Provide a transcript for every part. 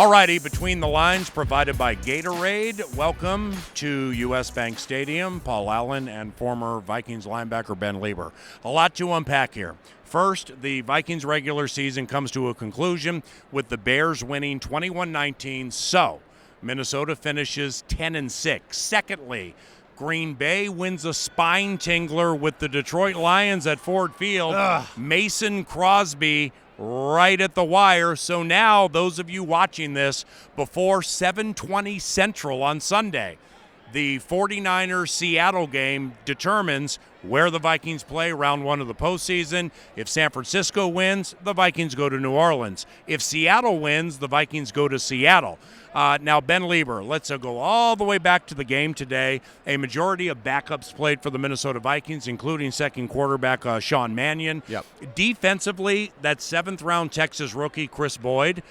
Alrighty, Between the Lines provided by Gatorade. Welcome to U.S. Bank Stadium. Paul Allen and former Vikings linebacker Ben Leber. A lot to unpack here. First, the Vikings regular season comes to a conclusion with the Bears winning 21-19. So, Minnesota finishes 10-6. Secondly, Green Bay wins a spine tingler with the Detroit Lions at Ford Field. Mason Crosby right at the wire. So now, those of you watching this before 7:20 Central on Sunday, the 49ers-Seattle game determines where the Vikings play round one of the postseason. If San Francisco wins, the Vikings go to New Orleans. If Seattle wins, the Vikings go to Seattle. Now, Ben Leber, let's go all the way back to the game today. A majority of backups played for the Minnesota Vikings, including second quarterback Sean Mannion. Yep. Defensively, that seventh-round Texas rookie, Chris Boyd,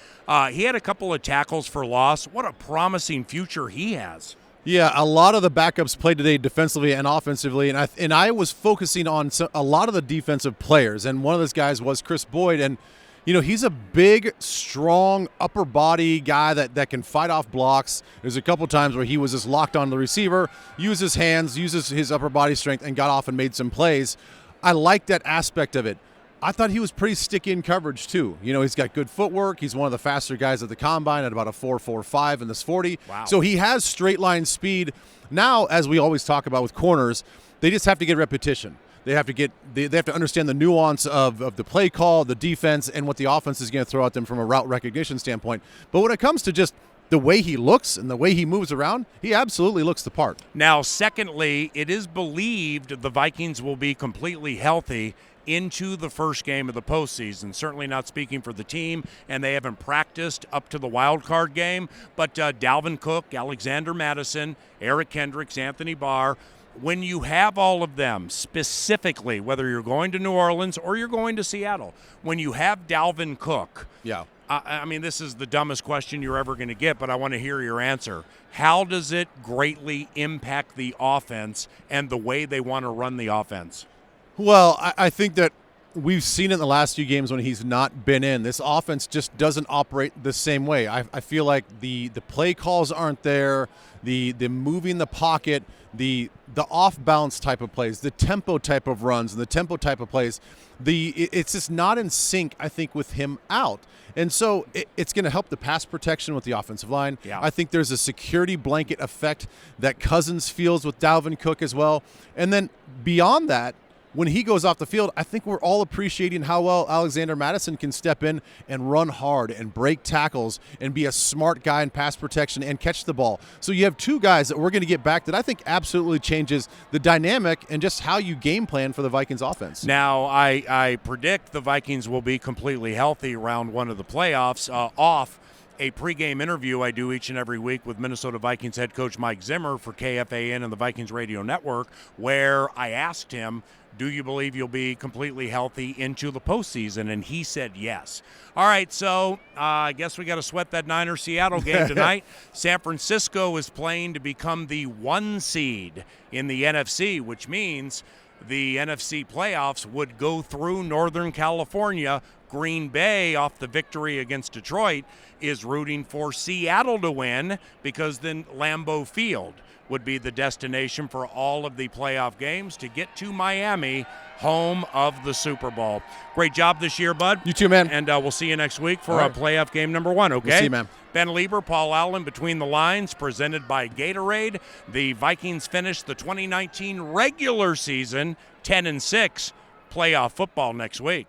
he had a couple of tackles for loss. What a promising future he has. Yeah, a lot of the backups played today defensively and offensively, and I was focusing on a lot of the defensive players, and one of those guys was Chris Boyd, and you know, he's a big, strong, upper body guy that can fight off blocks. There's a couple times where he was just locked on the receiver, used his hands, uses his upper body strength, and got off and made some plays. I like that aspect of it. I thought he was pretty sticky in coverage, too. You know, he's got good footwork. He's one of the faster guys at the combine at about a 4.45 in this 40. Wow. So he has straight line speed. Now, as we always talk about with corners, they just have to get repetition. They have to understand the nuance of the play call, the defense, and what the offense is going to throw at them from a route recognition standpoint. But when it comes to just the way he looks and the way he moves around, he absolutely looks the part. Now, secondly, it is believed the Vikings will be completely healthy into the first game of the postseason. Certainly not speaking for the team, and they haven't practiced up to the wild card game. But Dalvin Cook, Alexander Mattison, Eric Kendricks, Anthony Barr, when you have all of them, specifically, whether you're going to New Orleans or you're going to Seattle, when you have Dalvin Cook, yeah. I mean, this is the dumbest question you're ever going to get, but I want to hear your answer. How does it greatly impact the offense and the way they want to run the offense? Well, I think that we've seen it in the last few games when he's not been in. This offense just doesn't operate the same way. I feel like the play calls aren't there, the moving the pocket, the off-balance type of plays, the tempo type of runs, and the tempo type of plays. It's just not in sync, I think, with him out. And so it's going to help the pass protection with the offensive line. Yeah. I think there's a security blanket effect that Cousins feels with Dalvin Cook as well. And then beyond that, when he goes off the field, I think we're all appreciating how well Alexander Mattison can step in and run hard and break tackles and be a smart guy in pass protection and catch the ball. So you have two guys that we're going to get back that I think absolutely changes the dynamic and just how you game plan for the Vikings offense. Now, I predict the Vikings will be completely healthy round one of the playoffs off a pregame interview I do each and every week with Minnesota Vikings head coach Mike Zimmer for KFAN and the Vikings Radio Network, where I asked him, do you believe you'll be completely healthy into the postseason? And he said yes. All right, so I guess we got to sweat that Niners-Seattle game tonight. San Francisco is playing to become the 1 seed in the NFC, which means the NFC playoffs would go through Northern California. Green Bay, off the victory against Detroit, is rooting for Seattle to win because then Lambeau Field would be the destination for all of the playoff games to get to Miami, home of the Super Bowl. Great job this year, bud. You too, man. And we'll see you next week for playoff game number 1, okay? We'll see you, man. Ben Leber, Paul Allen, Between the Lines, presented by Gatorade. The Vikings finished the 2019 regular season 10-6. Playoff football next week.